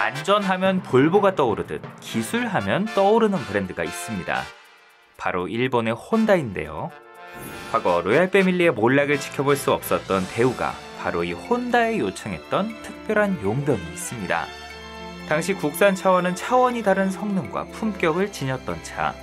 안전하면 볼보가 떠오르듯 기술하면 떠오르는 브랜드가 있습니다. 바로 일본의 혼다인데요. 과거 로얄 패밀리의 몰락을 지켜볼 수 없었던 대우가 바로 이 혼다에 요청했던 특별한 용병이 있습니다. 당시 국산 차와는 차원이 다른 성능과 품격을 지녔던 차.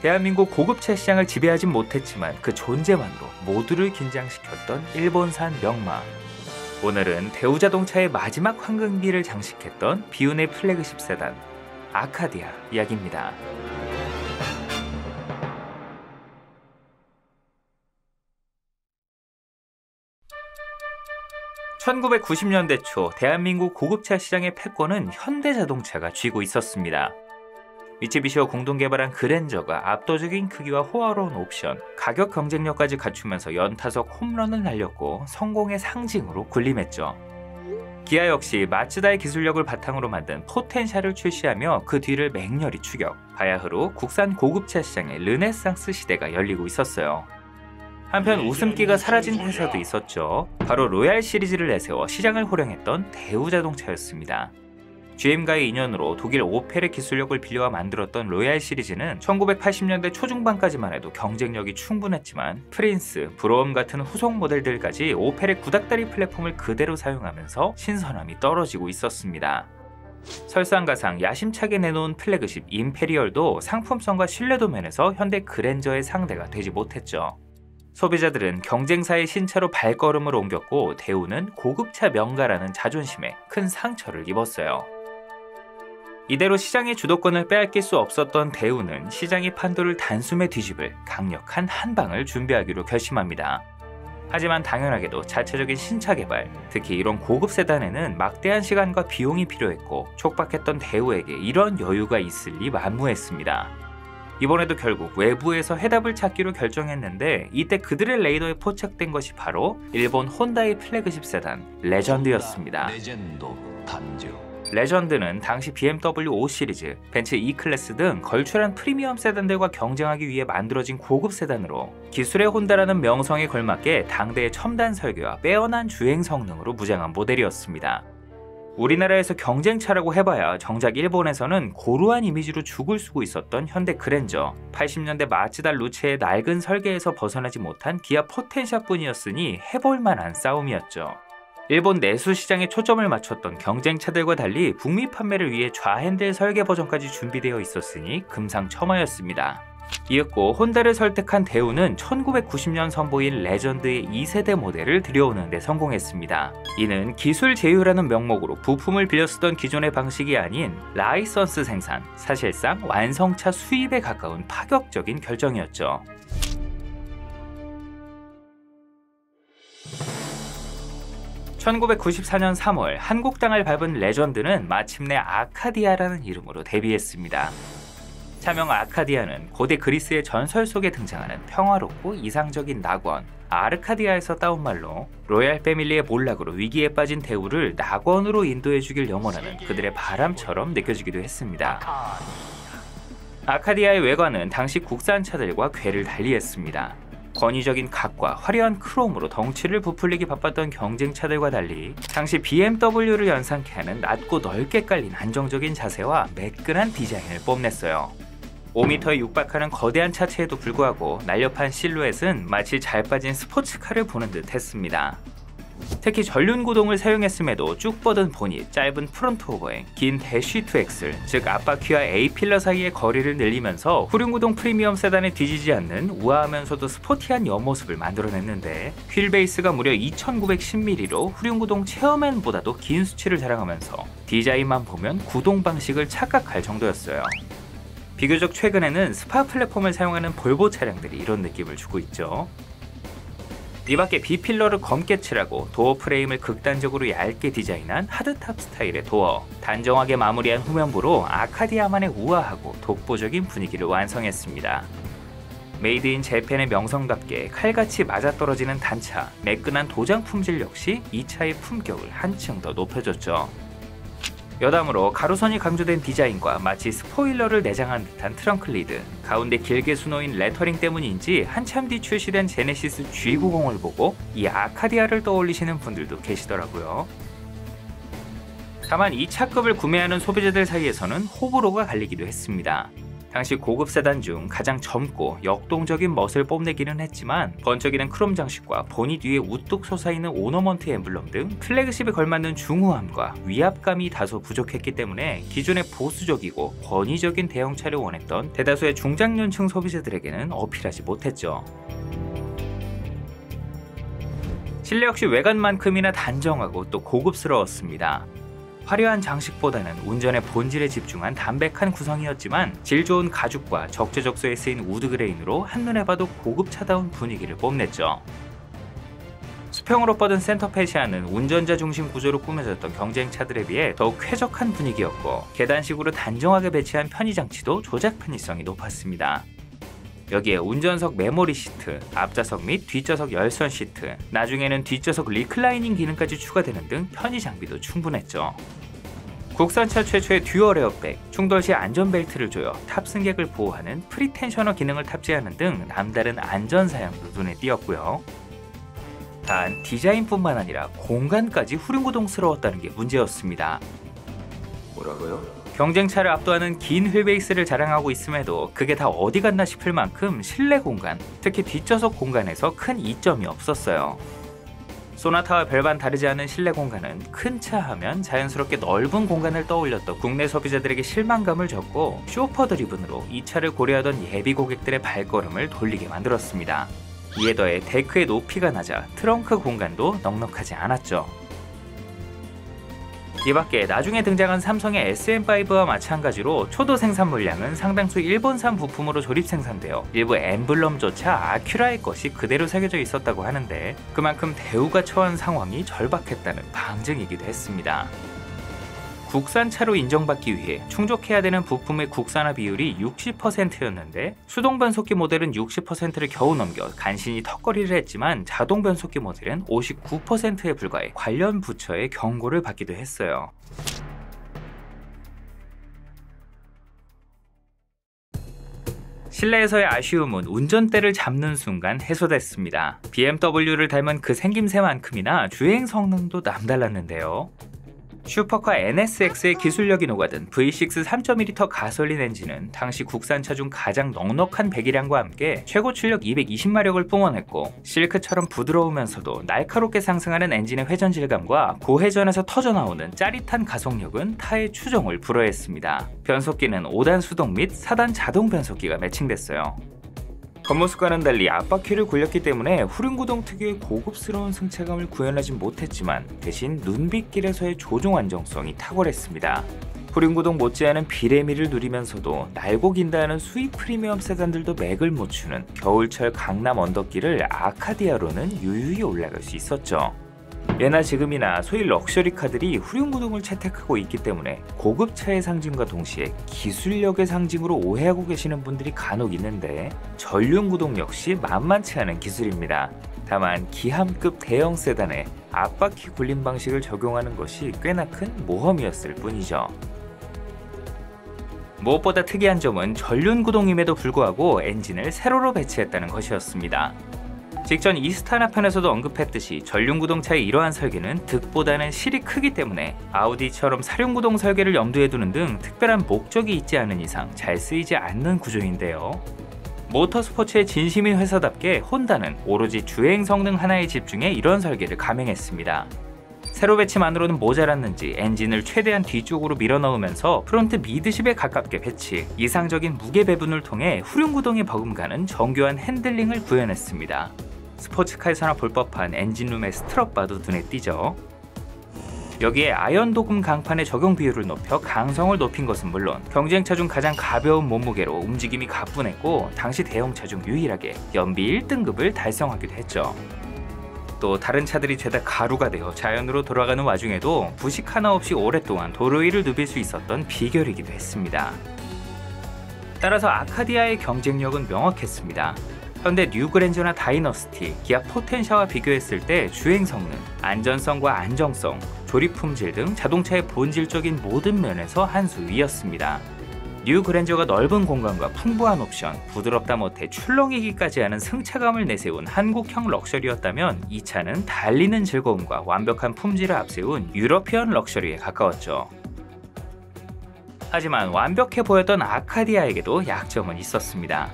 대한민국 고급차 시장을 지배하진 못했지만 그 존재만으로 모두를 긴장시켰던 일본산 명마. 오늘은 대우자동차의 마지막 황금기를 장식했던 비운의 플래그십 세단 아카디아 이야기입니다. 1990년대 초 대한민국 고급차 시장의 패권은 현대자동차가 쥐고 있었습니다. 미쓰비시와 공동 개발한 그랜저가 압도적인 크기와 호화로운 옵션, 가격 경쟁력까지 갖추면서 연타석 홈런을 날렸고 성공의 상징으로 군림했죠. 기아 역시 마츠다의 기술력을 바탕으로 만든 포텐샤를 출시하며 그 뒤를 맹렬히 추격, 바야흐로 국산 고급차 시장의 르네상스 시대가 열리고 있었어요. 한편 웃음기가 사라진 회사도 있었죠. 바로 로얄 시리즈를 내세워 시장을 호령했던 대우자동차였습니다. GM과의 인연으로 독일 오펠의 기술력을 빌려와 만들었던 로얄 시리즈는 1980년대 초중반까지만 해도 경쟁력이 충분했지만 프린스, 브로움 같은 후속 모델들까지 오펠의 구닥다리 플랫폼을 그대로 사용하면서 신선함이 떨어지고 있었습니다. 설상가상 야심차게 내놓은 플래그십 임페리얼도 상품성과 신뢰도 면에서 현대 그랜저의 상대가 되지 못했죠. 소비자들은 경쟁사의 신차로 발걸음을 옮겼고 대우는 고급차 명가라는 자존심에 큰 상처를 입었어요. 이대로 시장의 주도권을 빼앗길 수 없었던 대우는 시장의 판도를 단숨에 뒤집을 강력한 한방을 준비하기로 결심합니다. 하지만 당연하게도 자체적인 신차 개발, 특히 이런 고급 세단에는 막대한 시간과 비용이 필요했고 촉박했던 대우에게 이런 여유가 있을 리 만무했습니다. 이번에도 결국 외부에서 해답을 찾기로 결정했는데 이때 그들의 레이더에 포착된 것이 바로 일본 혼다의 플래그십 세단 레전드였습니다. 레전드는 당시 BMW 5 시리즈, 벤츠 E클래스 등 걸출한 프리미엄 세단들과 경쟁하기 위해 만들어진 고급 세단으로 기술의 혼다라는 명성에 걸맞게 당대의 첨단 설계와 빼어난 주행 성능으로 무장한 모델이었습니다. 우리나라에서 경쟁차라고 해봐야 정작 일본에서는 고루한 이미지로 죽을 쓰고 있었던 현대 그랜저, 80년대 마츠다 루체의 낡은 설계에서 벗어나지 못한 기아 포텐샤뿐이었으니 해볼만한 싸움이었죠. 일본 내수 시장에 초점을 맞췄던 경쟁차들과 달리 북미 판매를 위해 좌핸들 설계 버전까지 준비되어 있었으니 금상첨화였습니다. 이윽고 혼다를 설득한 대우는 1990년 선보인 레전드의 2세대 모델을 들여오는 데 성공했습니다. 이는 기술 제휴라는 명목으로 부품을 빌려 쓰던 기존의 방식이 아닌 라이선스 생산, 사실상 완성차 수입에 가까운 파격적인 결정이었죠. (1994년 3월) 한국 땅을 밟은 레전드는 마침내 아카디아라는 이름으로 데뷔했습니다. 차명 아카디아는 고대 그리스의 전설 속에 등장하는 평화롭고 이상적인 낙원 아르카디아에서 따온 말로 로얄 패밀리의 몰락으로 위기에 빠진 대우를 낙원으로 인도해주길 염원하는 그들의 바람처럼 느껴지기도 했습니다. 아카디아의 외관은 당시 국산 차들과 궤를 달리했습니다. 권위적인 각과 화려한 크롬으로 덩치를 부풀리기 바빴던 경쟁차들과 달리 당시 BMW를 연상케 하는 낮고 넓게 깔린 안정적인 자세와 매끈한 디자인을 뽐냈어요. 5m에 육박하는 거대한 차체에도 불구하고 날렵한 실루엣은 마치 잘 빠진 스포츠카를 보는 듯 했습니다. 특히 전륜 구동을 사용했음에도 쭉 뻗은 보닛, 짧은 프론트 오버행, 긴 대쉬2 엑셀, 즉 앞바퀴와 A필러 사이의 거리를 늘리면서 후륜구동 프리미엄 세단에 뒤지지 않는 우아하면서도 스포티한 옆모습을 만들어냈는데 휠베이스가 무려 2910mm로 후륜구동 체어맨보다도 긴 수치를 자랑하면서 디자인만 보면 구동 방식을 착각할 정도였어요. 비교적 최근에는 스파 플랫폼을 사용하는 볼보 차량들이 이런 느낌을 주고 있죠. 이 밖에 B필러를 검게 칠하고 도어 프레임을 극단적으로 얇게 디자인한 하드탑 스타일의 도어, 단정하게 마무리한 후면부로 아카디아만의 우아하고 독보적인 분위기를 완성했습니다. 메이드 인 재팬의 명성답게 칼같이 맞아떨어지는 단차, 매끈한 도장 품질 역시 이 차의 품격을 한층 더 높여줬죠. 여담으로 가로선이 강조된 디자인과 마치 스포일러를 내장한 듯한 트렁크 리드, 가운데 길게 수놓인 레터링 때문인지 한참 뒤 출시된 제네시스 G90을 보고 이 아카디아를 떠올리시는 분들도 계시더라고요. 다만 이 차급을 구매하는 소비자들 사이에서는 호불호가 갈리기도 했습니다. 당시 고급 세단 중 가장 젊고 역동적인 멋을 뽐내기는 했지만 번쩍이는 크롬 장식과 보닛 위에 우뚝 솟아있는 오너먼트 엠블럼 등 플래그십에 걸맞는 중후함과 위압감이 다소 부족했기 때문에 기존의 보수적이고 권위적인 대형차를 원했던 대다수의 중장년층 소비자들에게는 어필하지 못했죠. 실내 역시 외관만큼이나 단정하고 또 고급스러웠습니다. 화려한 장식보다는 운전의 본질에 집중한 담백한 구성이었지만 질 좋은 가죽과 적재적소에 쓰인 우드 그레인으로 한눈에 봐도 고급차다운 분위기를 뽐냈죠. 수평으로 뻗은 센터 페시아는 운전자 중심 구조로 꾸며졌던 경쟁차들에 비해 더욱 쾌적한 분위기였고 계단식으로 단정하게 배치한 편의장치도 조작 편의성이 높았습니다. 여기에 운전석 메모리 시트, 앞좌석 및 뒷좌석 열선 시트, 나중에는 뒷좌석 리클라이닝 기능까지 추가되는 등 편의 장비도 충분했죠. 국산차 최초의 듀얼 에어백, 충돌 시 안전벨트를 조여 탑승객을 보호하는 프리텐셔너 기능을 탑재하는 등 남다른 안전 사양도 눈에 띄었고요. 단 디자인뿐만 아니라 공간까지 후륜구동스러웠다는 게 문제였습니다. 뭐라고요? 경쟁차를 압도하는 긴 휠베이스를 자랑하고 있음에도 그게 다 어디 갔나 싶을 만큼 실내 공간, 특히 뒷좌석 공간에서 큰 이점이 없었어요. 소나타와 별반 다르지 않은 실내 공간은 큰 차 하면 자연스럽게 넓은 공간을 떠올렸던 국내 소비자들에게 실망감을 줬고 쇼퍼 드리븐으로 이 차를 고려하던 예비 고객들의 발걸음을 돌리게 만들었습니다. 이에 더해 데크의 높이가 낮아 트렁크 공간도 넉넉하지 않았죠. 이 밖에 나중에 등장한 삼성의 SM5와 마찬가지로 초도 생산 물량은 상당수 일본산 부품으로 조립 생산되어 일부 엠블럼조차 아큐라의 것이 그대로 새겨져 있었다고 하는데 그만큼 대우가 처한 상황이 절박했다는 방증이기도 했습니다. 국산차로 인정받기 위해 충족해야 되는 부품의 국산화 비율이 60%였는데 수동 변속기 모델은 60%를 겨우 넘겨 간신히 턱걸이를 했지만 자동 변속기 모델은 59%에 불과해 관련 부처의 경고를 받기도 했어요. 실내에서의 아쉬움은 운전대를 잡는 순간 해소됐습니다. BMW를 닮은 그 생김새만큼이나 주행 성능도 남달랐는데요. 슈퍼카 NSX의 기술력이 녹아든 V6 3.2L 가솔린 엔진은 당시 국산차 중 가장 넉넉한 배기량과 함께 최고 출력 220마력을 뿜어냈고 실크처럼 부드러우면서도 날카롭게 상승하는 엔진의 회전 질감과 고회전에서 터져나오는 짜릿한 가속력은 타의 추종을 불허했습니다. 변속기는 5단 수동 및 4단 자동 변속기가 매칭됐어요. 겉모습과는 달리 앞바퀴를 굴렸기 때문에 후륜구동 특유의 고급스러운 승차감을 구현하지 못했지만 대신 눈빗길에서의 조종 안정성이 탁월했습니다. 후륜구동 못지않은 비레미를 누리면서도 날고 긴다는 수입 프리미엄 세단들도 맥을 못 추는 겨울철 강남 언덕길을 아카디아로는 유유히 올라갈 수 있었죠. 예나 지금이나 소위 럭셔리카들이 후륜구동을 채택하고 있기 때문에 고급차의 상징과 동시에 기술력의 상징으로 오해하고 계시는 분들이 간혹 있는데 전륜구동 역시 만만치 않은 기술입니다. 다만 기함급 대형 세단에 앞바퀴 굴림 방식을 적용하는 것이 꽤나 큰 모험이었을 뿐이죠. 무엇보다 특이한 점은 전륜구동임에도 불구하고 엔진을 세로로 배치했다는 것이었습니다. 직전 이스타나 편에서도 언급했듯이 전륜구동차의 이러한 설계는 득보다는 실이 크기 때문에 아우디처럼 사륜구동 설계를 염두에 두는 등 특별한 목적이 있지 않은 이상 잘 쓰이지 않는 구조인데요. 모터스포츠의 진심인 회사답게 혼다는 오로지 주행 성능 하나에 집중해 이런 설계를 감행했습니다. 세로 배치만으로는 모자랐는지 엔진을 최대한 뒤쪽으로 밀어넣으면서 프론트 미드십에 가깝게 배치, 이상적인 무게 배분을 통해 후륜구동에 버금가는 정교한 핸들링을 구현했습니다. 스포츠카에서나 볼 법한 엔진룸의 스트럿바도 눈에 띄죠. 여기에 아연 도금 강판의 적용 비율을 높여 강성을 높인 것은 물론 경쟁차 중 가장 가벼운 몸무게로 움직임이 가뿐했고 당시 대형차 중 유일하게 연비 1등급을 달성하기도 했죠. 또 다른 차들이 죄다 가루가 되어 자연으로 돌아가는 와중에도 부식 하나 없이 오랫동안 도로 위를 누빌 수 있었던 비결이기도 했습니다. 따라서 아카디아의 경쟁력은 명확했습니다. 현대 뉴그랜저나 다이너스티, 기아 포텐샤와 비교했을 때 주행 성능, 안전성과 안정성, 조립 품질 등 자동차의 본질적인 모든 면에서 한 수 위였습니다. 뉴 그랜저가 넓은 공간과 풍부한 옵션, 부드럽다 못해 출렁이기까지 하는 승차감을 내세운 한국형 럭셔리였다면 이 차는 달리는 즐거움과 완벽한 품질을 앞세운 유러피언 럭셔리에 가까웠죠. 하지만 완벽해 보였던 아카디아에게도 약점은 있었습니다.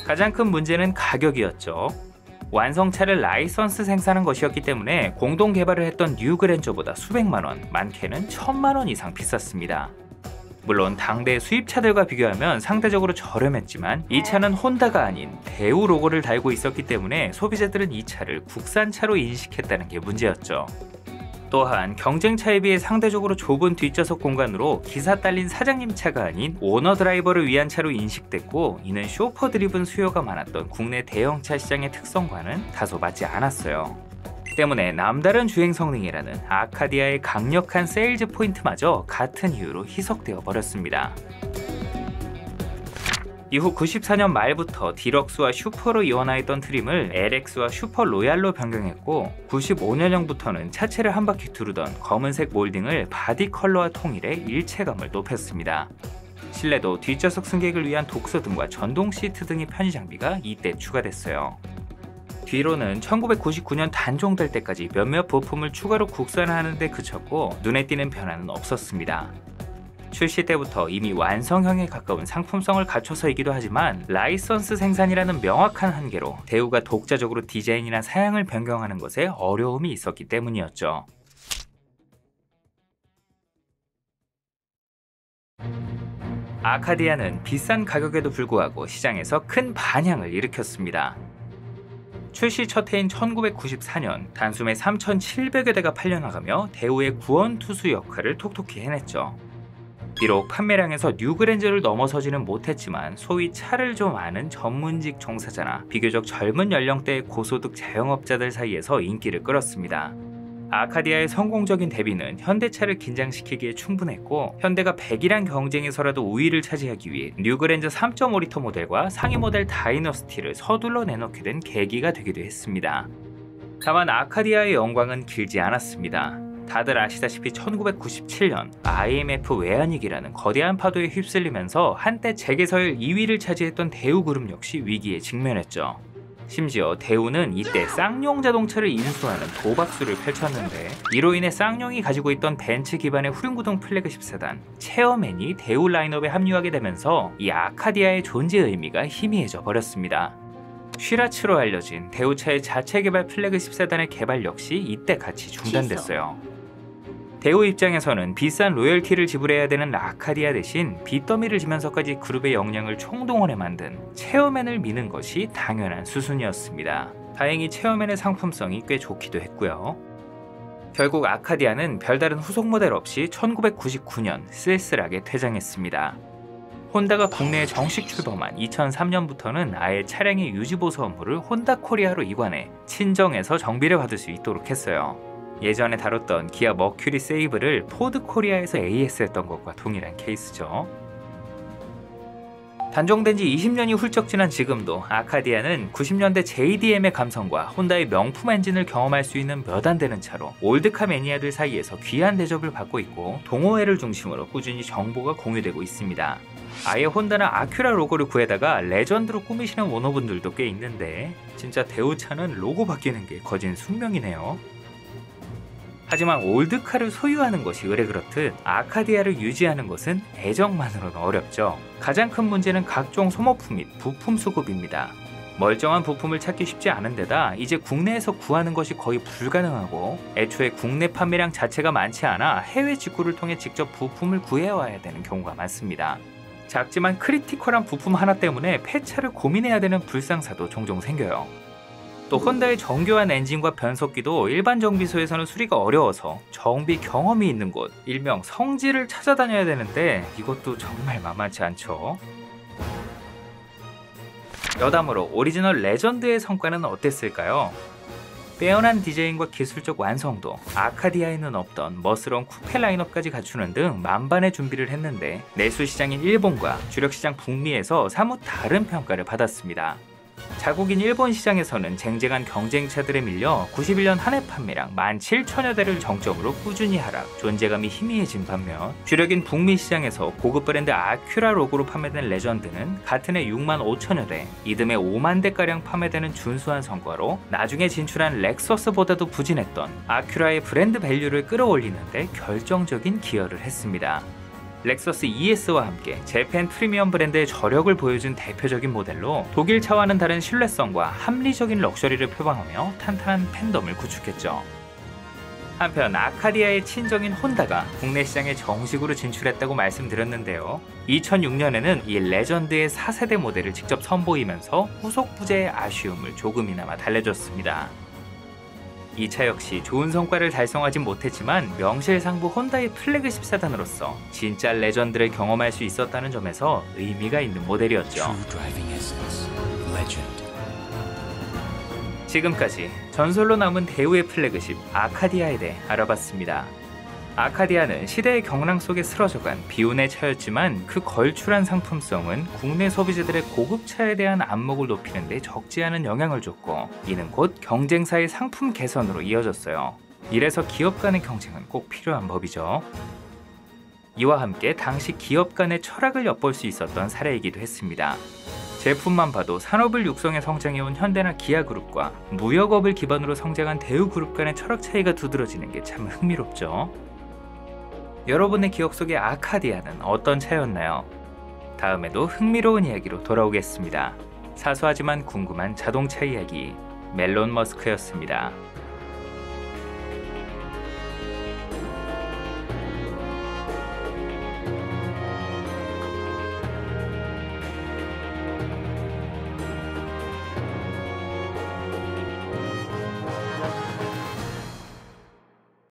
가장 큰 문제는 가격이었죠. 완성차를 라이선스 생산한 것이었기 때문에 공동 개발을 했던 뉴 그랜저보다 수백만원, 많게는 1000만원 이상 비쌌습니다. 물론 당대 수입차들과 비교하면 상대적으로 저렴했지만 이 차는 혼다가 아닌 대우 로고를 달고 있었기 때문에 소비자들은 이 차를 국산차로 인식했다는 게 문제였죠. 또한 경쟁차에 비해 상대적으로 좁은 뒷좌석 공간으로 기사 딸린 사장님 차가 아닌 오너 드라이버를 위한 차로 인식됐고, 이는 쇼퍼 드리븐 수요가 많았던 국내 대형차 시장의 특성과는 다소 맞지 않았어요. 때문에 남다른 주행 성능이라는 아카디아의 강력한 세일즈 포인트마저 같은 이유로 희석되어 버렸습니다. 이후 94년 말부터 디럭스와 슈퍼로 이원화했던 트림을 LX와 슈퍼 로얄로 변경했고, 95년형부터는 차체를 한 바퀴 두르던 검은색 몰딩을 바디 컬러와 통일해 일체감을 높였습니다. 실내도 뒷좌석 승객을 위한 독서등과 전동 시트 등의 편의 장비가 이때 추가됐어요. 뒤로는 1999년 단종될 때까지 몇몇 부품을 추가로 국산화하는 데 그쳤고, 눈에 띄는 변화는 없었습니다. 출시 때부터 이미 완성형에 가까운 상품성을 갖춰서이기도 하지만 라이선스 생산이라는 명확한 한계로 대우가 독자적으로 디자인이나 사양을 변경하는 것에 어려움이 있었기 때문이었죠. 아카디아는 비싼 가격에도 불구하고 시장에서 큰 반향을 일으켰습니다. 출시 첫 해인 1994년 단숨에 3,700여 대가 팔려나가며 대우의 구원투수 역할을 톡톡히 해냈죠. 비록 판매량에서 뉴 그랜저를 넘어서지는 못했지만 소위 차를 좀 아는 전문직 종사자나 비교적 젊은 연령대의 고소득 자영업자들 사이에서 인기를 끌었습니다. 아카디아의 성공적인 데뷔는 현대차를 긴장시키기에 충분했고, 현대가 백이란 경쟁에서라도 우위를 차지하기 위해 뉴 그랜저 3.5리터 모델과 상위 모델 다이너스티를 서둘러 내놓게 된 계기가 되기도 했습니다. 다만 아카디아의 영광은 길지 않았습니다. 다들 아시다시피 1997년 IMF 외환위기라는 거대한 파도에 휩쓸리면서 한때 재계서열 2위를 차지했던 대우그룹 역시 위기에 직면했죠. 심지어 대우는 이때 쌍용 자동차를 인수하는 도박수를 펼쳤는데, 이로 인해 쌍용이 가지고 있던 벤츠 기반의 후륜구동 플래그십 세단 체어맨이 대우 라인업에 합류하게 되면서 이 아카디아의 존재 의미가 희미해져 버렸습니다. 쉬라츠로 알려진 대우차의 자체 개발 플래그십 세단의 개발 역시 이때 같이 중단됐어요. 대우 입장에서는 비싼 로열티를 지불해야 되는 아카디아 대신 빚더미를 지면서까지 그룹의 역량을 총동원해 만든 체어맨을 미는 것이 당연한 수순이었습니다. 다행히 체어맨의 상품성이 꽤 좋기도 했고요. 결국 아카디아는 별다른 후속 모델 없이 1999년 쓸쓸하게 퇴장했습니다. 혼다가 국내에 정식 출범한 2003년부터는 아예 차량의 유지보수 업무를 혼다 코리아로 이관해 친정에서 정비를 받을 수 있도록 했어요. 예전에 다뤘던 기아 머큐리 세이브를 포드 코리아에서 AS했던 것과 동일한 케이스죠. 단종된 지 20년이 훌쩍 지난 지금도 아카디아는 90년대 JDM의 감성과 혼다의 명품 엔진을 경험할 수 있는 몇 안 되는 차로 올드카 매니아들 사이에서 귀한 대접을 받고 있고, 동호회를 중심으로 꾸준히 정보가 공유되고 있습니다. 아예 혼다나 아큐라 로고를 구해다가 레전드로 꾸미시는 오너분들도 꽤 있는데, 진짜 대우차는 로고 바뀌는 게 거진 숙명이네요. 하지만 올드카를 소유하는 것이 의뢰 그렇듯 아카디아를 유지하는 것은 애정만으로는 어렵죠. 가장 큰 문제는 각종 소모품 및 부품 수급입니다. 멀쩡한 부품을 찾기 쉽지 않은 데다 이제 국내에서 구하는 것이 거의 불가능하고, 애초에 국내 판매량 자체가 많지 않아 해외 직구를 통해 직접 부품을 구해와야 되는 경우가 많습니다. 작지만 크리티컬한 부품 하나 때문에 폐차를 고민해야 되는 불상사도 종종 생겨요. 또 혼다의 정교한 엔진과 변속기도 일반 정비소에서는 수리가 어려워서 정비 경험이 있는 곳, 일명 성지를 찾아다녀야 되는데 이것도 정말 만만치 않죠. 여담으로 오리지널 레전드의 성과는 어땠을까요? 빼어난 디자인과 기술적 완성도, 아카디아에는 없던 멋스러운 쿠페 라인업까지 갖추는 등 만반의 준비를 했는데, 내수 시장인 일본과 주력 시장 북미에서 사뭇 다른 평가를 받았습니다. 자국인 일본 시장에서는 쟁쟁한 경쟁차들에 밀려 91년 한 해 판매량 17,000여 대를 정점으로 꾸준히 하락, 존재감이 희미해진 반면 주력인 북미 시장에서 고급 브랜드 아큐라 로고로 판매된 레전드는 같은 해 65,000여 대, 이듬해 5만 대가량 판매되는 준수한 성과로 나중에 진출한 렉서스보다도 부진했던 아큐라의 브랜드 밸류를 끌어올리는 데 결정적인 기여를 했습니다. 렉서스 ES와 함께 재팬 프리미엄 브랜드의 저력을 보여준 대표적인 모델로 독일차와는 다른 신뢰성과 합리적인 럭셔리를 표방하며 탄탄한 팬덤을 구축했죠. 한편 아카디아의 친정인 혼다가 국내 시장에 정식으로 진출했다고 말씀드렸는데요. 2006년에는 이 레전드의 4세대 모델을 직접 선보이면서 후속 부재의 아쉬움을 조금이나마 달래줬습니다. 이 차 역시 좋은 성과를 달성하진 못했지만 명실상부 혼다의 플래그십 세단으로서 진짜 레전드를 경험할 수 있었다는 점에서 의미가 있는 모델이었죠. 지금까지 전설로 남은 대우의 플래그십 아카디아에 대해 알아봤습니다. 아카디아는 시대의 경랑 속에 쓰러져간 비운의 차였지만 그 걸출한 상품성은 국내 소비자들의 고급차에 대한 안목을 높이는 데 적지 않은 영향을 줬고, 이는 곧 경쟁사의 상품 개선으로 이어졌어요. 이래서 기업 간의 경쟁은 꼭 필요한 법이죠. 이와 함께 당시 기업 간의 철학을 엿볼 수 있었던 사례이기도 했습니다. 제품만 봐도 산업을 육성해 성장해온 현대나 기아그룹과 무역업을 기반으로 성장한 대우그룹 간의 철학 차이가 두드러지는 게 참 흥미롭죠. 여러분의 기억 속의 아카디아는 어떤 차였나요? 다음에도 흥미로운 이야기로 돌아오겠습니다. 사소하지만 궁금한 자동차 이야기, 멜론 머스크였습니다.